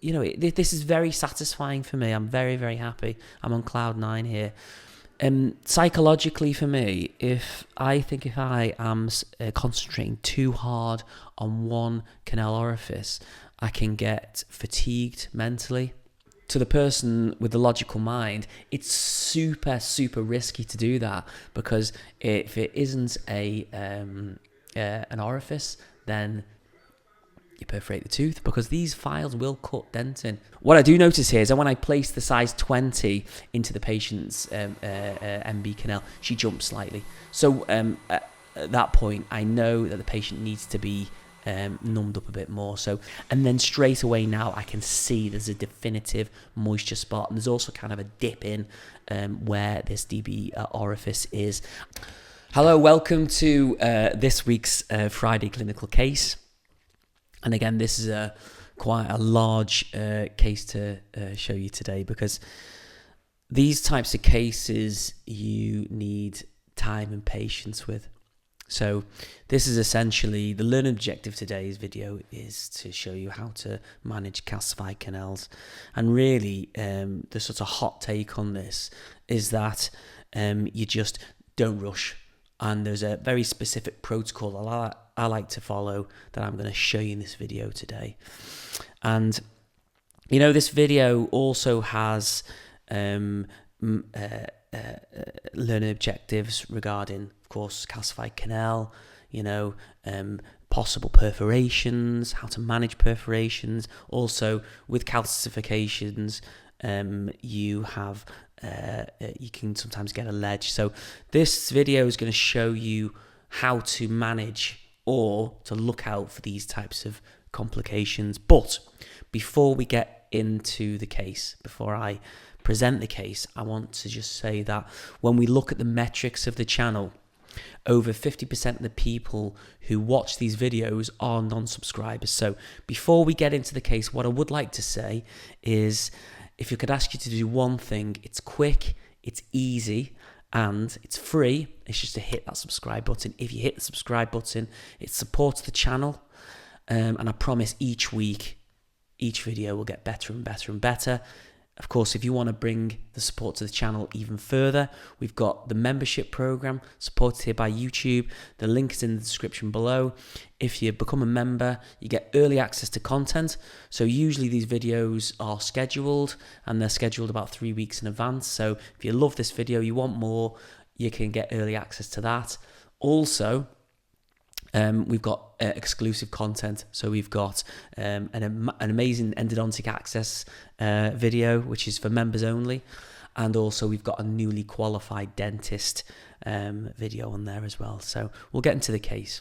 this is very satisfying for me. I'm very, very happy. I'm on cloud 9 here. Psychologically for me, if I am concentrating too hard on one canal orifice, I can get fatigued mentally. To the person with the logical mind, it's super, super risky to do that, because if it isn't an orifice, then you perforate the tooth, because these files will cut dentin. What I do notice here is that when I place the size 20 into the patient's MB canal, she jumps slightly. So at that point, I know that the patient needs to be numbed up a bit more. And then straight away now I can see there's a definitive moisture spot, and there's also kind of a dip in where this DB orifice is. Hello, welcome to this week's Friday clinical case. And again, this is quite a large case to show you today, because these types of cases you need time and patience with. So this is essentially the learning objective. Today's video is to show you how to manage calcified canals. And really, the sort of hot take on this is that you just don't rush. And there's a very specific protocol I like to follow that I'm going to show you in this video today. And, this video also has learning objectives regarding, of course, calcified canal, possible perforations, how to manage perforations. Also, with calcifications, you can sometimes get a ledge. So this video is going to show you how to manage or to look out for these types of complications. But before we get into the case, before I present the case, I want to just say that when we look at the metrics of the channel, over 50% of the people who watch these videos are non-subscribers. So before we get into the case, what I would like to say is, if you could ask you to do one thing, it's quick, it's easy, and it's free. It's just to hit that subscribe button. If you hit the subscribe button, it supports the channel. And I promise each week, each video will get better and better and better. Of course, if you want to bring the support to the channel even further, we've got the membership program supported here by YouTube. The link is in the description below. If you become a member, you get early access to content. So usually these videos are scheduled, and they're scheduled about 3 weeks in advance. So if you love this video, you want more, you can get early access to that. Also, we've got exclusive content. So we've got an amazing endodontic access video, which is for members only. And also we've got a newly qualified dentist video on there as well. So we'll get into the case.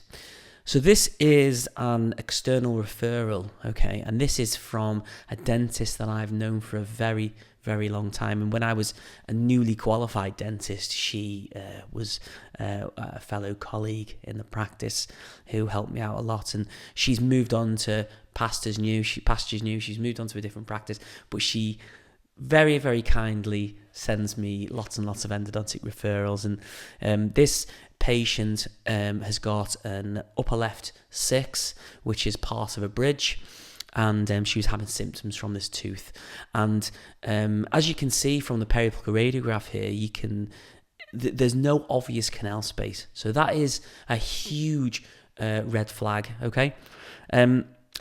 So this is an external referral, okay? And this is from a dentist that I've known for a very, very long time. And when I was a newly qualified dentist, she was a fellow colleague in the practice who helped me out a lot. And she's moved on to Pastures New. She's moved on to a different practice, but she very, very kindly sends me lots and lots of endodontic referrals. And this patient has got an upper left 6, which is part of a bridge. And she was having symptoms from this tooth. And as you can see from the periapical radiograph here, there's no obvious canal space. So that is a huge red flag, okay?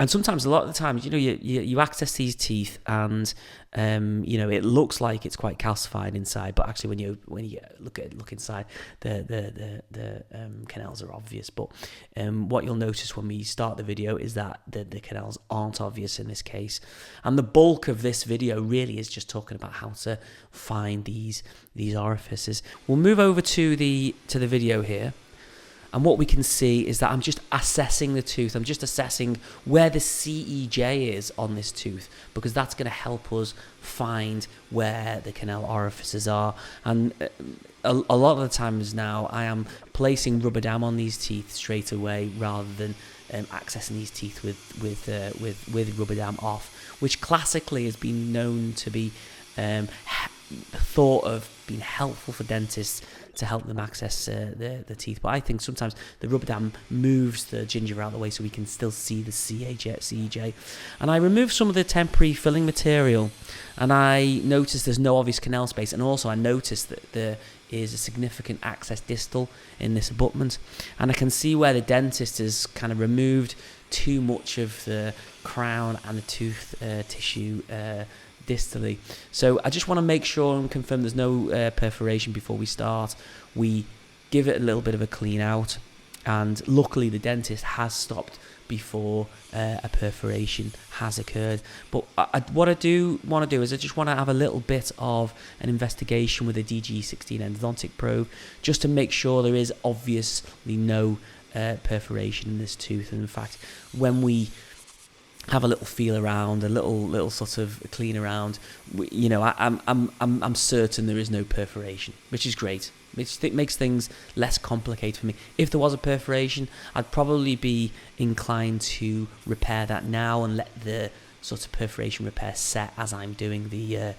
And sometimes, a lot of the times, you access these teeth, and it looks like it's quite calcified inside, but actually, when you look inside, the canals are obvious. But what you'll notice when we start the video is that the canals aren't obvious in this case, and the bulk of this video really is just talking about how to find these orifices. We'll move over to the video here. And what we can see is that I'm just assessing the tooth. I'm just assessing where the CEJ is on this tooth, because that's going to help us find where the canal orifices are. And a lot of the times now, I am placing rubber dam on these teeth straight away, rather than accessing these teeth with rubber dam off, which classically has been known to be thought of being helpful for dentists to help them access the teeth. But I think sometimes the rubber dam moves the gingiva out of the way so we can still see the CEJ. And I removed some of the temporary filling material, and I noticed there's no obvious canal space, and also I noticed that there is a significant access distal in this abutment, and I can see where the dentist has kind of removed too much of the crown and the tooth tissue distally. So I just want to make sure and confirm there's no perforation before we start. We give it a little bit of a clean out, and luckily the dentist has stopped before a perforation has occurred. But what I do want to do is I just want to have a little bit of an investigation with a DG16 endodontic probe, just to make sure there is obviously no perforation in this tooth. And in fact, when we have a little feel around, a little sort of clean around, you know, I'm certain there is no perforation, which is great. It makes things less complicated for me. If there was a perforation, I'd probably be inclined to repair that now and let the sort of perforation repair set as I'm doing the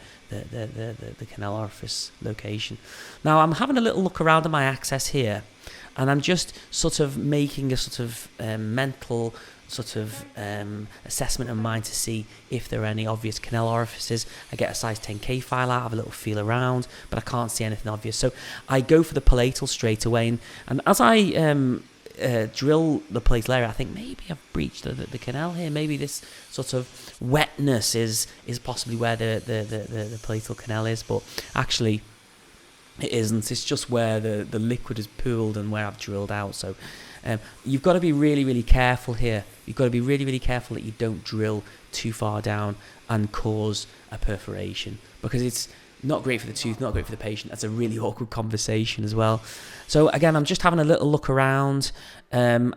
canal orifice location. Now I'm having a little look around at my access here, and I'm just sort of making a sort of mental sort of assessment of mine to see if there are any obvious canal orifices. I get a size 10K file out, have a little feel around, but I can't see anything obvious. So I go for the palatal straight away, and as I drill the palatal area, I think maybe I've breached the canal here. Maybe this sort of wetness is possibly where the palatal canal is, but actually it isn't. It's just where the liquid is pooled and where I've drilled out. So you've got to be really, really careful here. You've got to be really, really careful that you don't drill too far down and cause a perforation, because it's not great for the tooth, not great for the patient. That's a really awkward conversation as well. So again, I'm just having a little look around, and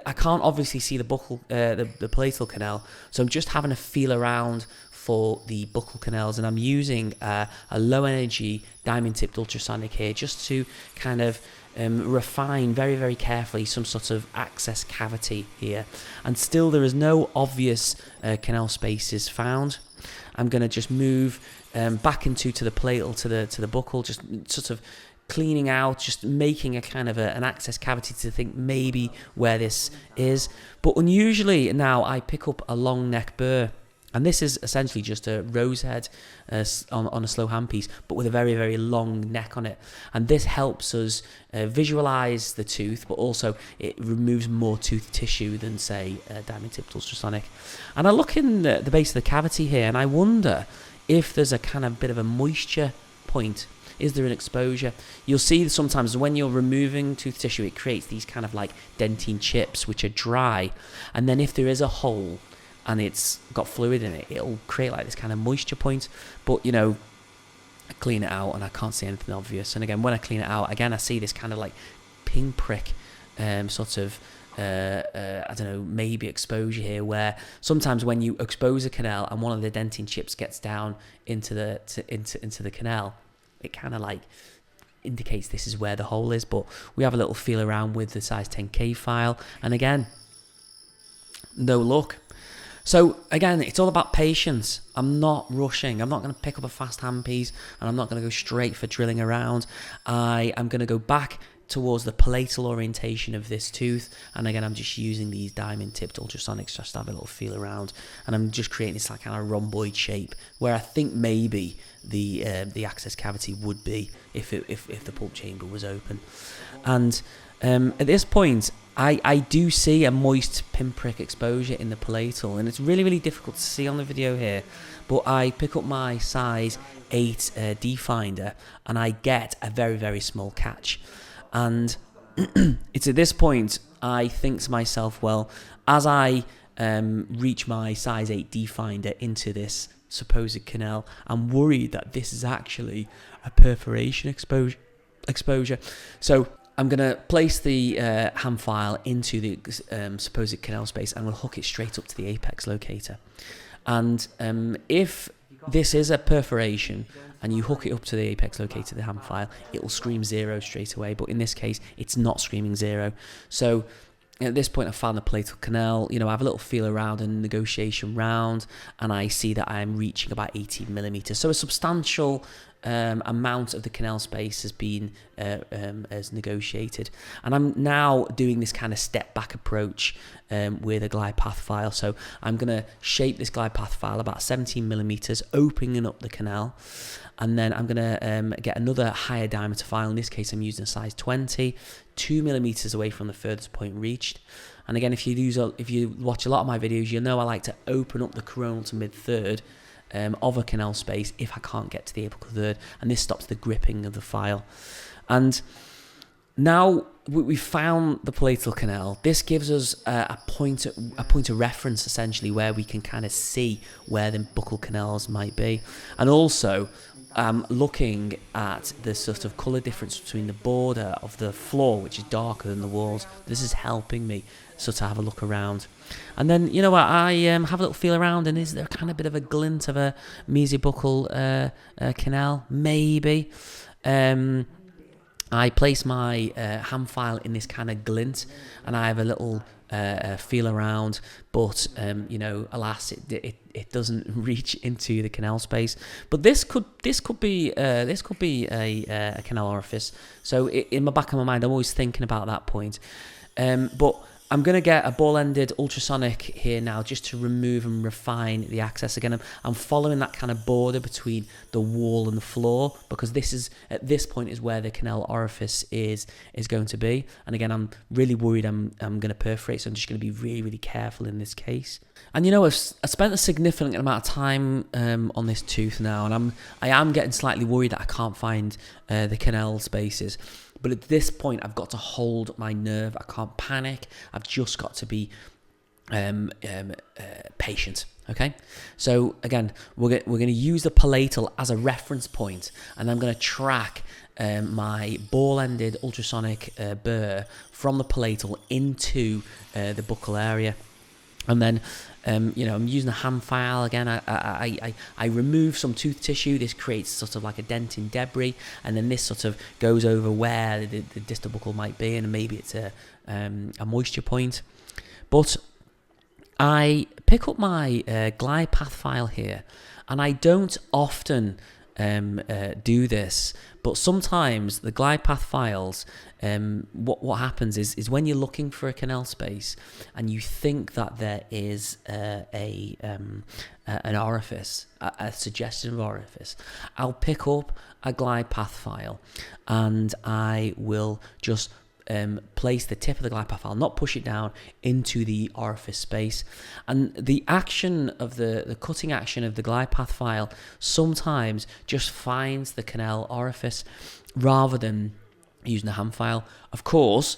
I can't obviously see the buccal, the palatal canal, so I'm just having a feel around for the buccal canals, and I'm using a low energy diamond tipped ultrasonic here just to kind of refine very, very carefully some sort of access cavity here, and still there is no obvious canal spaces found. I'm going to just move back into the palatal to the buccal, just sort of cleaning out, just making a kind of an access cavity to think maybe where this is. But unusually now I pick up a long neck burr. And this is essentially just a rose head on a slow handpiece, but with a very, very long neck on it. And this helps us visualize the tooth, but also it removes more tooth tissue than, say, diamond tipped ultrasonic. And I look in the base of the cavity here, and I wonder if there's a kind of bit of a moisture point. Is there an exposure? You'll see sometimes when you're removing tooth tissue, it creates these kind of like dentine chips, which are dry. And then if there is a hole and it's got fluid in it, it'll create like this kind of moisture point. But, you know, I clean it out and I can't see anything obvious. And again, when I clean it out, again, I see this kind of like pinprick sort of, I don't know, maybe exposure here, where sometimes when you expose a canal and one of the dentine chips gets down into the canal, it kind of like indicates this is where the hole is. But we have a little feel around with the size 10K file, and again, no luck. So again, it's all about patience. I'm not rushing. I'm not going to pick up a fast handpiece, and I'm not going to go straight for drilling around. I am going to go back towards the palatal orientation of this tooth, and again, I'm just using these diamond tipped ultrasonics just to have a little feel around, and I'm just creating this like kind of rhomboid shape where I think maybe the access cavity would be if the pulp chamber was open. And at this point, I do see a moist pinprick exposure in the palatal, and it's really, really difficult to see on the video here, but I pick up my size 8 D finder and I get a very, very small catch. And it's at this point I think to myself, well, as I reach my size 8 D finder into this supposed canal, I'm worried that this is actually a perforation exposure. So I'm going to place the ham file into the supposed canal space, and we'll hook it straight up to the apex locator. And if this is a perforation and you hook it up to the apex locator, the ham file, it will scream 0 straight away. But in this case, it's not screaming 0. So at this point, I've found the palatal canal. You know, I have a little feel around and negotiation round, and I see that I'm reaching about 18 millimeters. So a substantial amount of the canal space has been as negotiated. And I'm now doing this kind of step back approach with a glide path file. So I'm going to shape this glide path file about 17 millimeters, opening up the canal. And then I'm going to get another higher diameter file. In this case, I'm using a size 20, 2 millimeters away from the furthest point reached. And again, if you watch a lot of my videos, you'll know I like to open up the coronal to mid-third of a canal space if I can't get to the apical third, and this stops the gripping of the file. And now we've found the palatal canal. This gives us a point of reference, essentially, where we can kind of see where the buccal canals might be. And also, looking at the sort of colour difference between the border of the floor, which is darker than the walls. This is helping me sort of have a look around. And then, you know what, I have a little feel around, and is there kind of a bit of a glint of a mesiobuccal canal? Maybe. I place my hand file in this kind of glint, and I have a little feel around, but you know, alas, it doesn't reach into the canal space. But this could be a canal orifice. So in the back of my mind, I'm always thinking about that point. But I'm going to get a ball-ended ultrasonic here now, just to remove and refine the access. Again, I'm following that kind of border between the wall and the floor, because this is, at this point, is where the canal orifice is going to be. And again, I'm really worried I'm going to perforate, so I'm just going to be really, really careful in this case. And you know, I spent a significant amount of time on this tooth now, and I am getting slightly worried that I can't find the canal spaces. But at this point, I've got to hold my nerve. I can't panic. I've just got to be patient. Okay. So again, we're going to use the palatal as a reference point, and I'm going to track my ball-ended ultrasonic burr from the palatal into the buccal area. And then, you know, I'm using a hand file again. I remove some tooth tissue. This creates sort of like a dentin debris, and then this sort of goes over where the distal buccal might be, and maybe it's a moisture point. But I pick up my glide path file here, and I don't often do this, but sometimes the glide path files, what happens is when you're looking for a canal space and you think that there is an orifice, a suggestion of orifice, I'll pick up a glide path file and I will just place the tip of the glide path file, not push it down, into the orifice space. And the action of the cutting action of the glide path file sometimes just finds the canal orifice rather than using a hand file. Of course,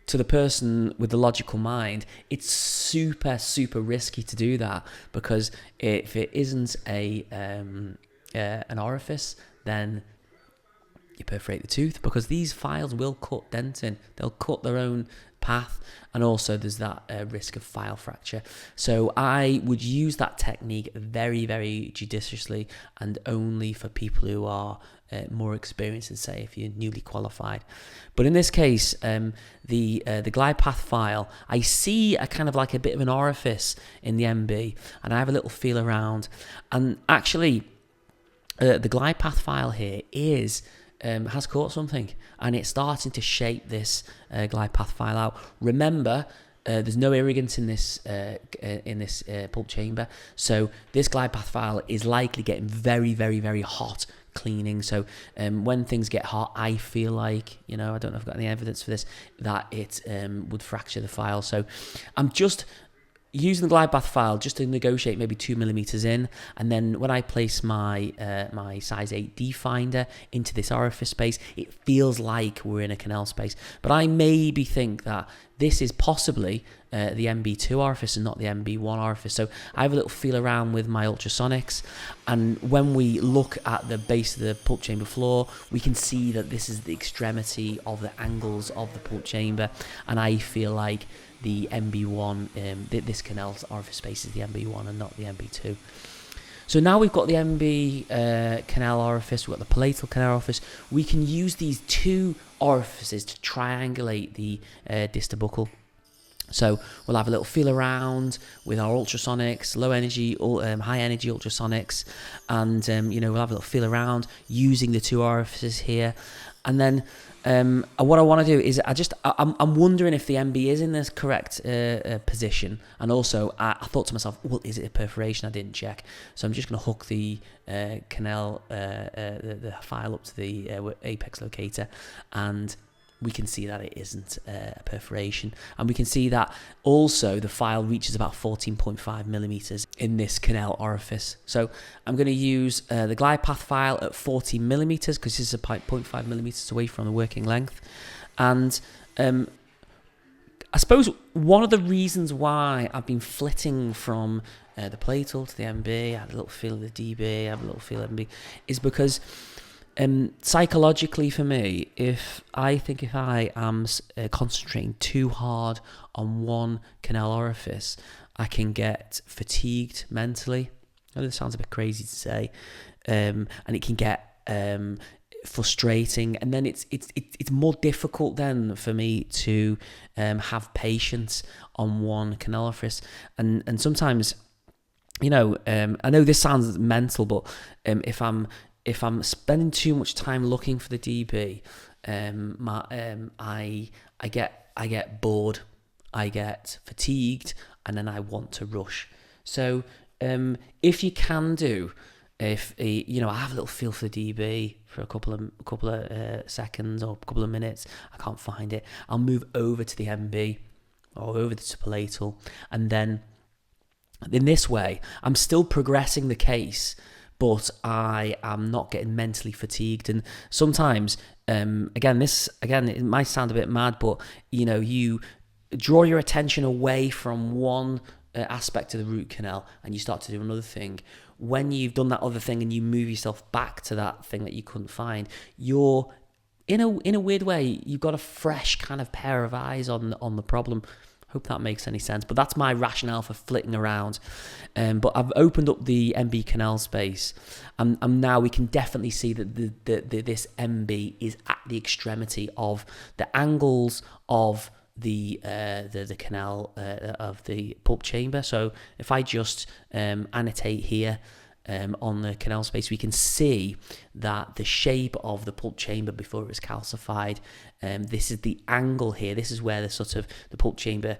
to the person with the logical mind, it's super, super risky to do that, because if it isn't an orifice, then you perforate the tooth, because these files will cut dentin. They'll cut their own path, and also there's that risk of file fracture. So I would use that technique very, very judiciously, and only for people who are more experienced, and say if you're newly qualified. But in this case, the glide path file, I see a kind of like a bit of an orifice in the MB, and I have a little feel around, and actually the glide path file here has caught something, and it's starting to shape this glide path file out. Remember, there's no irrigants in this pulp chamber, so this glide path file is likely getting very, very, very hot cleaning. So when things get hot, I feel like, you know, I don't know if I've got any evidence for this, that it would fracture the file. So I'm just using the glide path file just to negotiate maybe 2 millimeters in, and then when I place my my size 8D finder into this orifice space, it feels like we're in a canal space. But I maybe think that this is possibly the MB2 orifice and not the MB1 orifice. So I have a little feel around with my ultrasonics, and when we look at the base of the pulp chamber floor, we can see that this is the extremity of the angles of the pulp chamber, and I feel like the MB1, this canal's orifice space is the MB1 and not the MB2. So now we've got the MB canal orifice, we've got the palatal canal orifice. We can use these two orifices to triangulate the distal buccal. So we'll have a little feel around with our ultrasonics, low energy, high energy ultrasonics, and we'll have a little feel around using the 2 orifices here, and then what I want to do is I'm wondering if the MB is in this correct position, and also I thought to myself, well, is it a perforation? I didn't check, so I'm just going to hook the canal the file up to the apex locator, and we can see that it isn't a perforation, and we can see that also the file reaches about 14.5 millimeters in this canal orifice. So I'm going to use the glidepath file at 40 millimeters because this is 0.5 millimeters away from the working length. And I suppose one of the reasons why I've been flitting from the Palatal to the MB, I had a little feel of the DB, I have a little feel of MB, is because psychologically for me, if I am concentrating too hard on one canal orifice, I can get fatigued mentally. I know this sounds a bit crazy to say, and it can get frustrating, and then it's more difficult then for me to have patience on one canal orifice, and sometimes, I know this sounds mental, but if I'm spending too much time looking for the DB, I get bored, I get fatigued, and then I want to rush. So if you can do, I have a little feel for the DB for a couple of seconds or a couple of minutes, I can't find it, I'll move over to the MB or over to Palatal, and then in this way I'm still progressing the case, but I am not getting mentally fatigued. And sometimes, it might sound a bit mad, but you draw your attention away from one aspect of the root canal and you start to do another thing. When you've done that other thing and you move yourself back to that thing that you couldn't find, you're in a weird way, you've got a fresh kind of pair of eyes on the problem. Hope that makes any sense, but that's my rationale for flitting around. But I've opened up the MB canal space, and now we can definitely see that this MB is at the extremity of the angles of the canal of the pulp chamber. So if I just annotate here on the canal space, we can see that the shape of the pulp chamber before it was calcified, this is the angle here, this is where the pulp chamber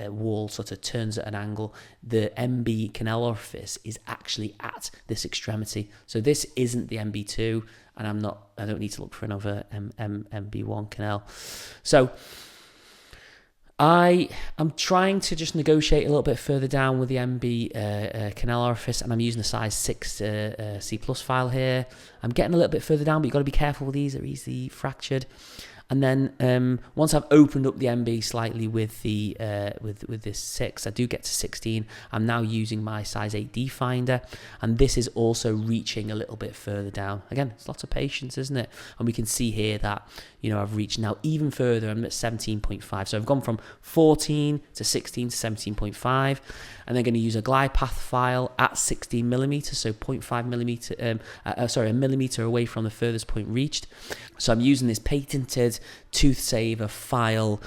wall sort of turns at an angle. The MB canal orifice is actually at this extremity, so this isn't the MB2, and I don't need to look for another MB1 canal. So I am trying to just negotiate a little bit further down with the MB canal orifice, and I'm using the size 6 C+ file here. I'm getting a little bit further down, but you've got to be careful with these, they're easily fractured. And then once I've opened up the MB slightly with the with this 6, I do get to 16. I'm now using my size 8D finder, and this is also reaching a little bit further down. Again, it's lots of patience, isn't it? And we can see here that I've reached now even further. I'm at 17.5, so I've gone from 14 to 16 to 17.5, and they're going to use a glidepath file at 16 millimeters, so 0.5 millimeter, a millimeter away from the furthest point reached. So I'm using this patented tooth saver file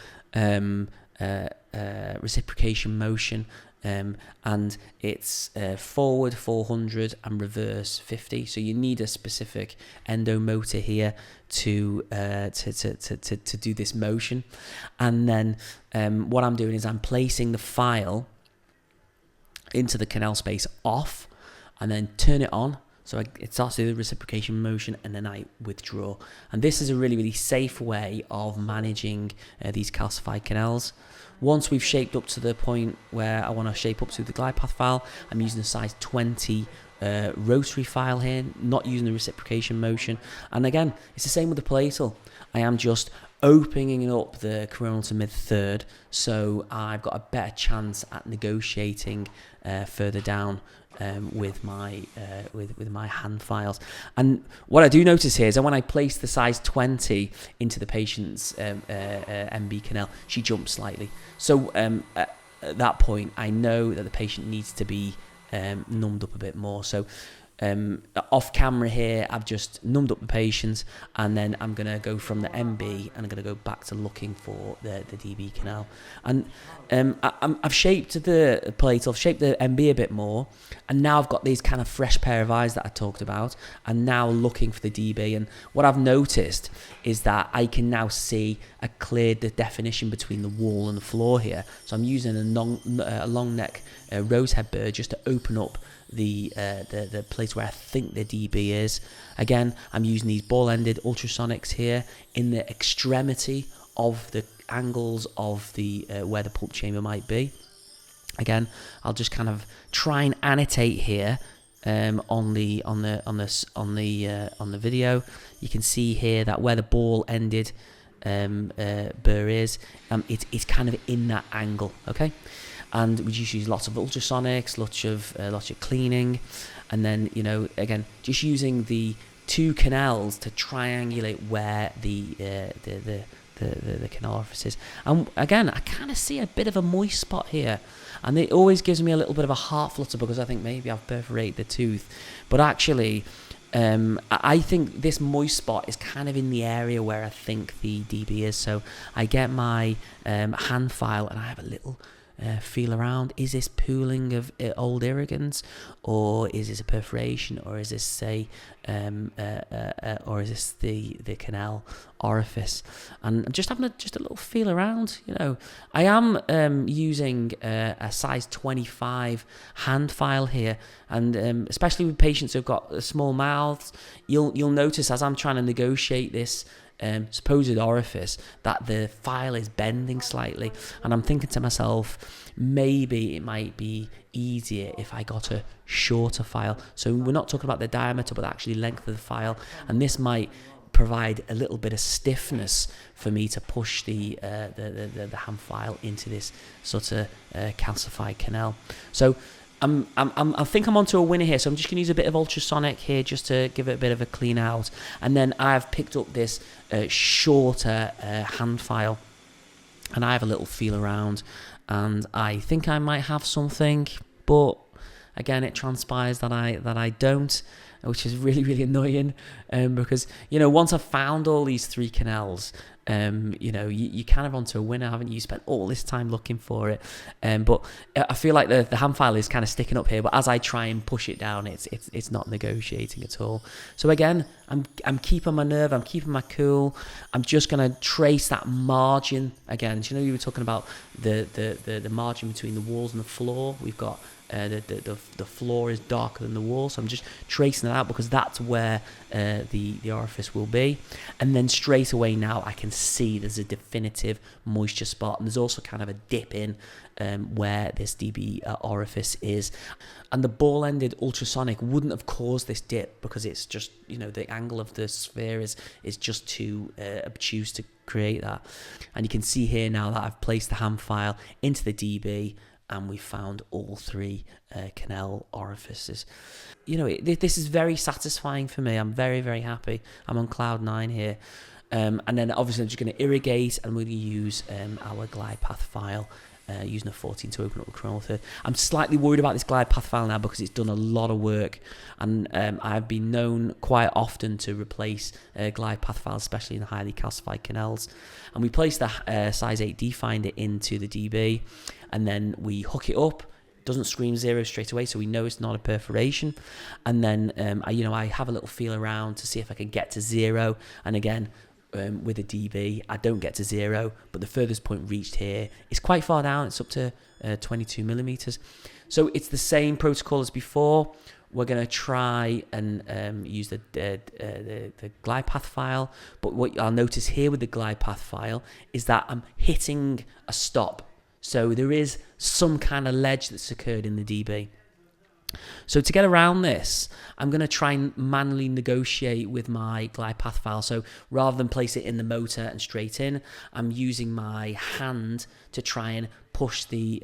reciprocation motion, and it's forward 400 and reverse 50. So you need a specific endomotor here to do this motion. And then what I'm doing is I'm placing the file into the canal space off, and then turn it on. So it starts to do the reciprocation motion, and then I withdraw. And this is a really, really safe way of managing these calcified canals. Once we've shaped up to the point where I want to shape up to the glidepath file, I'm using a size 20 rotary file here, not using the reciprocation motion. And again, it's the same with the Palatal. I am just opening up the coronal to mid-third, so I've got a better chance at negotiating further down with my hand files. And what I do notice here is that when I place the size 20 into the patient's MB canal, she jumps slightly. So at that point, I know that the patient needs to be numbed up a bit more. So Off camera here, I've just numbed up the patient, and then I'm going to go from the MB and I'm going to go back to looking for the DB canal. And I've shaped the plate, I've shaped the MB a bit more, and now I've got these kind of fresh pair of eyes that I talked about, and now looking for the DB. And what I've noticed is that I can now see a clear definition between the wall and the floor here. So I'm using a long neck rosehead burr just to open up the place where I think the DB is. Again, I'm using these ball-ended ultrasonics here in the extremity of the angles of the where the pulp chamber might be. Again, I'll just kind of try and annotate here on the video. You can see here that where the ball-ended burr is, it's kind of in that angle. Okay. And we just use lots of ultrasonics, lots of cleaning, and then, you know, again, just using the 2 canals to triangulate where the canal orifice is. And again, I kind of see a bit of a moist spot here, and it always gives me a little bit of a heart flutter because I think maybe I've perforated the tooth, but actually, I think this moist spot is kind of in the area where I think the DB is. So I get my hand file and I have a little feel around. Is this pooling of old irrigants, or is this a perforation, or is this, say, or is this the canal orifice? And I'm just having a little feel around. You know, I am using a size 25 hand file here, and especially with patients who've got small mouths, you'll notice as I'm trying to negotiate this supposed orifice that the file is bending slightly, and I'm thinking to myself, maybe it might be easier if I got a shorter file. So we're not talking about the diameter, but actually length of the file, and this might provide a little bit of stiffness for me to push the hand file into this sort of calcified canal. So I think I'm onto a winner here, so I'm just going to use a bit of ultrasonic here just to give it a bit of a clean out. And then I've picked up this shorter hand file, and I have a little feel around, and I think I might have something, but again, it transpires that I don't, which is really, really annoying, because, you know, once I've found all these 3 canals, you know, you kind of onto a winner, haven't you? You spent all this time looking for it, but I feel like the hand file is kind of sticking up here, but as I try and push it down, it's not negotiating at all. So again, I'm keeping my nerve, I'm keeping my cool. I'm just going to trace that margin again. Do you know, you were talking about the margin between the walls and the floor. We've got the floor is darker than the wall, so I'm just tracing that out because that's where the orifice will be. And then straight away now I can see there's a definitive moisture spot, and there's also kind of a dip in where this DB orifice is. And the ball-ended ultrasonic wouldn't have caused this dip because it's just, you know, the angle of the sphere is just too obtuse to create that. And you can see here now that I've placed the hand file into the DB, and we found all 3 canal orifices. You know, this is very satisfying for me. I'm very, very happy. I'm on cloud 9 here. And then obviously I'm just going to irrigate, and we're going to use our glidepath file, using a 14 to open up the coronal third. I'm slightly worried about this glidepath file now because it's done a lot of work, and I've been known quite often to replace glidepath files, especially in highly calcified canals. And we place the size 8D finder into the DB, and then we hook it up. It doesn't scream 0 straight away, so we know it's not a perforation. And then I have a little feel around to see if I can get to 0. And again, with a DB, I don't get to 0, but the furthest point reached here is quite far down. It's up to 22 millimeters. So it's the same protocol as before. We're going to try and use the glidepath file, but what I'll notice here with the glidepath file is that I'm hitting a stop. So there is some kind of ledge that's occurred in the DB. So to get around this, I'm going to try and manually negotiate with my glidepath file. So rather than place it in the motor and straight in, I'm using my hand to try and push the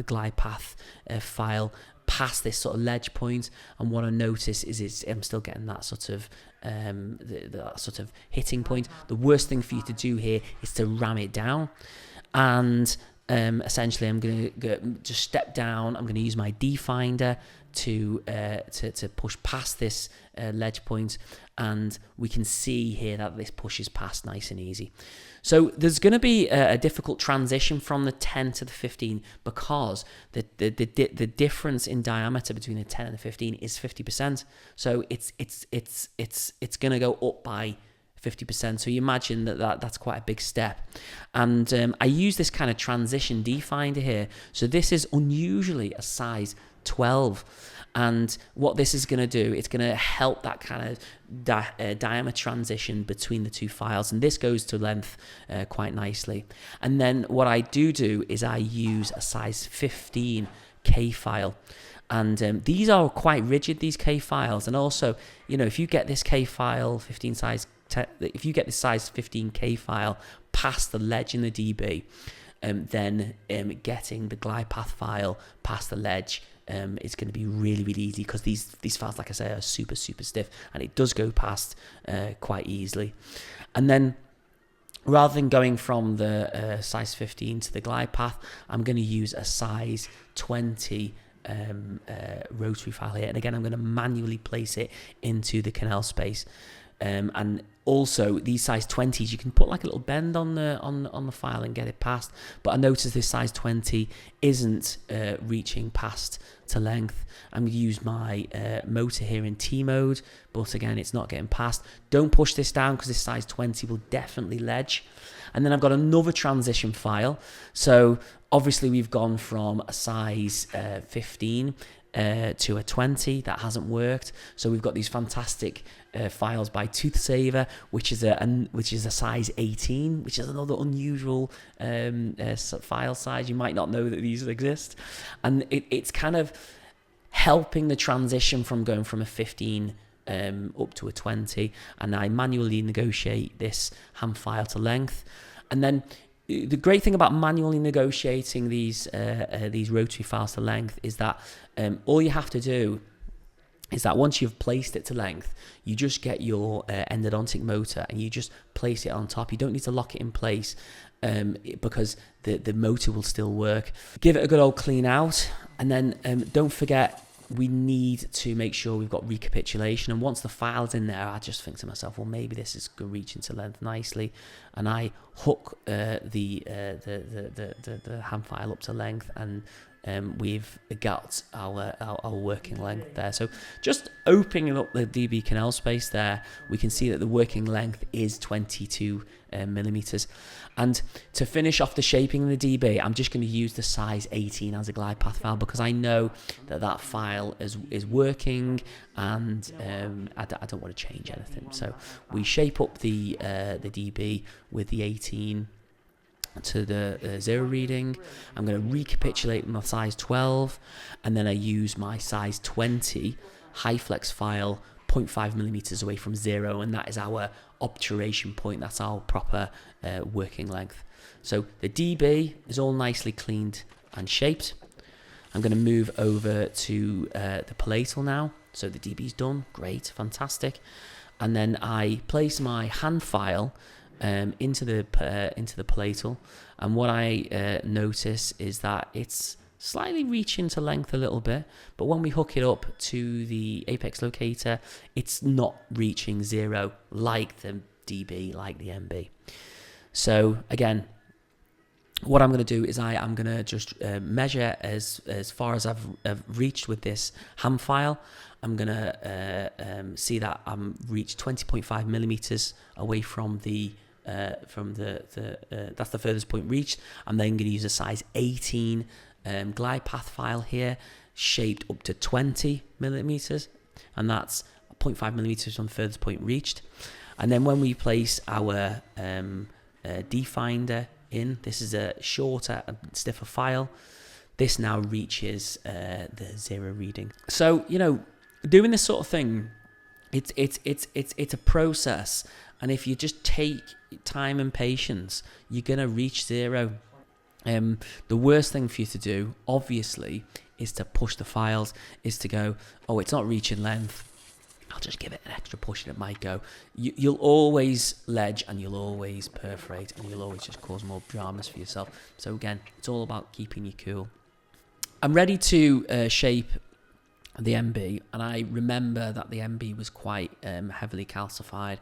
glidepath file past this sort of ledge point. And what I notice is I'm still getting that sort of that sort of hitting point. The worst thing for you to do here is to ram it down, and essentially I'm going to just step down. I'm going to use my D finder to push past this ledge point, and we can see here that this pushes past nice and easy. So there's going to be a difficult transition from the 10 to the 15 because the difference in diameter between the 10 and the 15 is 50%. So it's going to go up by 50%. So you imagine that's quite a big step. And I use this kind of transition D-finder here. So this is unusually a size 12. And what this is going to do, it's going to help that kind of diameter transition between the two files. And this goes to length quite nicely. And then what I do is I use a size 15 K file. And these are quite rigid, these K files. And also, you know, if you get this K file, if you get this size 15K file past the ledge in the DB, then getting the glidepath file past the ledge is going to be really, really easy, because these files, like I say, are super, super stiff, and it does go past quite easily. And then rather than going from the size 15 to the glidepath, I'm going to use a size 20 rotary file here. And again, I'm going to manually place it into the canal space. And also these size 20s, you can put like a little bend on the file and get it past, but I notice this size 20 isn't reaching past to length. I'm going to use my motor here in T mode, but again, it's not getting past. Don't push this down, because this size 20 will definitely ledge. And then I've got another transition file. So obviously we've gone from a size 15 to a 20. That hasn't worked. So we've got these fantastic files by Toothsaver, which is a size 18, which is another unusual file size. You might not know that these exist, and it's kind of helping the transition from going from a 15 up to a 20. And I manually negotiate this ham file to length. And then the great thing about manually negotiating these rotary files to length is that all you have to do is that once you've placed it to length, you just get your endodontic motor and you just place it on top. You don't need to lock it in place because the motor will still work. Give it a good old clean out, and then don't forget, we need to make sure we've got recapitulation. And once the file's in there, I just think to myself, well, maybe this is going to reach into length nicely, and I hook the ham file up to length, and we've got our working length there. So just opening up the DB canal space there, we can see that the working length is 22 millimeters. And to finish off the shaping of the DB, I'm just going to use the size 18 as a glide path file, because I know that file is working, and I don't want to change anything. So we shape up the DB with the 18 to the 0 reading. I'm going to recapitulate my size 12, and then I use my size 20 high flex file 0.5 millimeters away from 0, and that is our obturation point. That's our proper working length. So the DB is all nicely cleaned and shaped. I'm going to move over to the palatal now. So the DB's done, great, fantastic. And then I place my hand file into the palatal, and what I notice is that it's slightly reaching to length a little bit, but when we hook it up to the apex locator, it's not reaching 0 like the DB, like the MB. So again, what I'm going to do is I'm going to just measure as far as I've reached with this ham file. I'm going to see that I'm reached 20.5 millimeters away from that's the furthest point reached. I'm then going to use a size 18 glide path file here, shaped up to 20 millimeters, and that's 0.5 millimeters from the furthest point reached. And then when we place our D-finder in, this is a shorter and stiffer file. This now reaches the 0 reading. So, you know, doing this sort of thing, it's a process, and if you just take time and patience, you're gonna reach 0. The worst thing for you to do, obviously, is to push the files, is to go, oh, it's not reaching length, I'll just give it an extra push and it might go. You'll always ledge, and you'll always perforate, and you'll always just cause more dramas for yourself. So again, it's all about keeping you cool. I'm ready to shape the MB, and I remember that the MB was quite heavily calcified.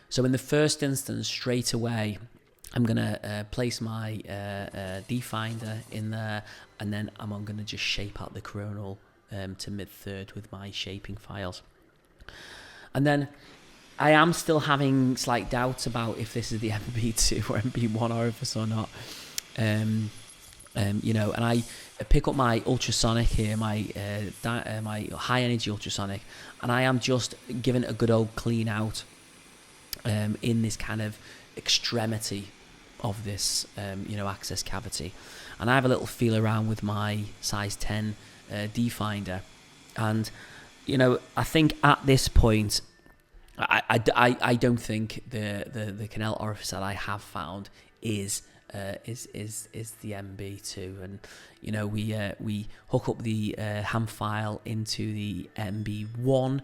So in the first instance, straight away, I'm going to place my D-finder in there, and then I'm going to just shape out the coronal to mid-third with my shaping files. And then I am still having slight doubts about if this is the MB2 or MB1 orifice or not. You know, and I pick up my ultrasonic here, my high energy ultrasonic, and I am just giving it a good old clean out in this kind of extremity of this you know, access cavity. And I have a little feel around with my size 10 D-finder, and you know, I think at this point I don't think the canal orifice that I have found is the MB2. And you know, we hook up the ham file into the MB1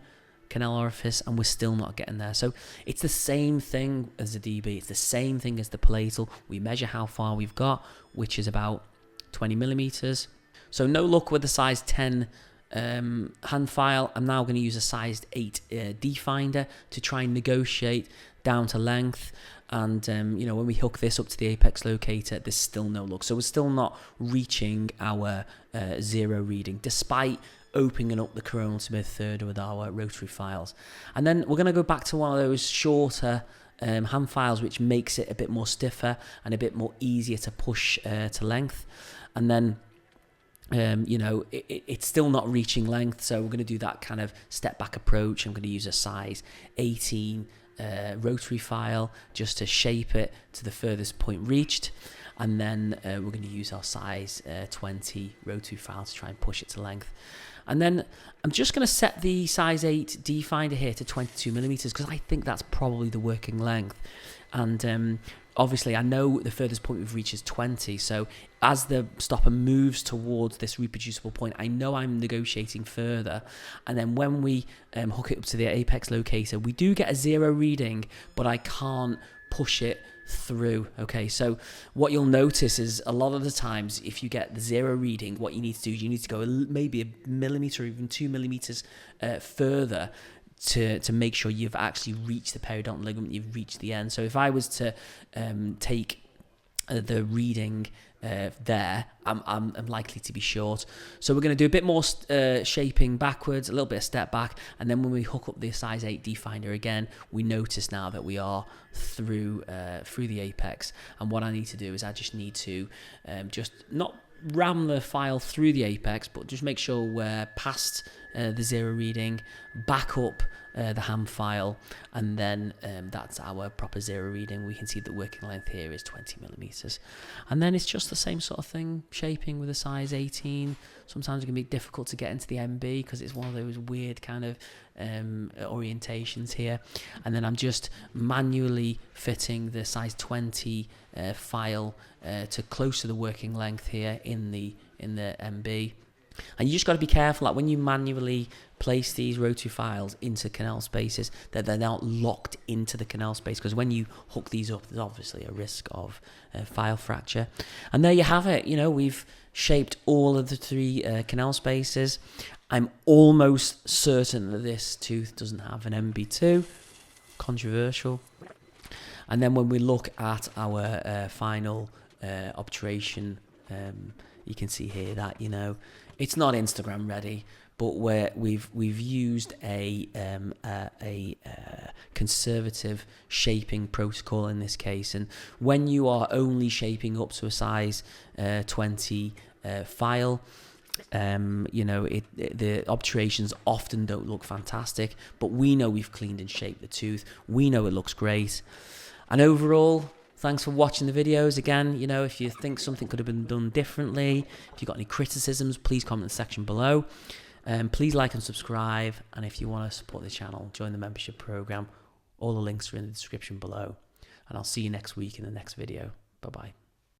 canal orifice, and we're still not getting there. So it's the same thing as the DB, it's the same thing as the palatal. We measure how far we've got, which is about 20 millimeters. So no luck with the size 10 hand file. I'm now going to use a size 8 D-finder to try and negotiate down to length. And you know, when we hook this up to the apex locator, there's still no luck. So we're still not reaching our 0 reading, despite opening up the coronal to mid-third with our rotary files. And then we're going to go back to one of those shorter hand files, which makes it a bit more stiffer and a bit more easier to push to length. And then you know, it's still not reaching length, so we're going to do that kind of step back approach. I'm going to use a size 18 rotary file just to shape it to the furthest point reached, and then we're going to use our size 20 rotary file to try and push it to length. And then I'm just going to set the size 8 D-finder here to 22 millimeters because I think that's probably the working length. And obviously I know the furthest point we've reached is 20, so as the stopper moves towards this reproducible point, I know I'm negotiating further. And then when we hook it up to the apex locator, we do get a 0 reading, but I can't push it through. Okay, so what you'll notice is a lot of the times if you get the 0 reading, what you need to do is you need to go maybe a millimeter or even 2 millimeters further to make sure you've actually reached the periodontal ligament, you've reached the end. So if I was to take the reading there, I'm likely to be short. So we're going to do a bit more shaping backwards, a little bit of step back, and then when we hook up the size 8 D-finder again, we notice now that we are through the apex. And what I need to do is I just need to just not ram the file through the apex, but just make sure we're past the 0 reading, back up the ham file, and then that's our proper 0 reading. We can see the working length here is 20 millimeters. And then it's just the same sort of thing, shaping with a size 18. Sometimes it can be difficult to get into the MB because it's one of those weird kind of orientations here. And then I'm just manually fitting the size 20 file to close to the working length here in the MB. And you just got to be careful, like when you manually place these rotary files into canal spaces, that they're not locked into the canal space, because when you hook these up, there's obviously a risk of file fracture. And there you have it. You know, we've shaped all of the 3 canal spaces. I'm almost certain that this tooth doesn't have an MB2. Controversial. And then when we look at our final obturation, you can see here that, you know, it's not Instagram ready, but we've used a conservative shaping protocol in this case. And when you are only shaping up to a size 20 file, you know, the obturations often don't look fantastic, but we know we've cleaned and shaped the tooth. We know it looks great. And overall, thanks for watching the videos. Again, you know, if you think something could have been done differently, if you've got any criticisms, please comment in the section below. Please like and subscribe. And if you want to support the channel, join the membership program. All the links are in the description below. And I'll see you next week in the next video. Bye-bye.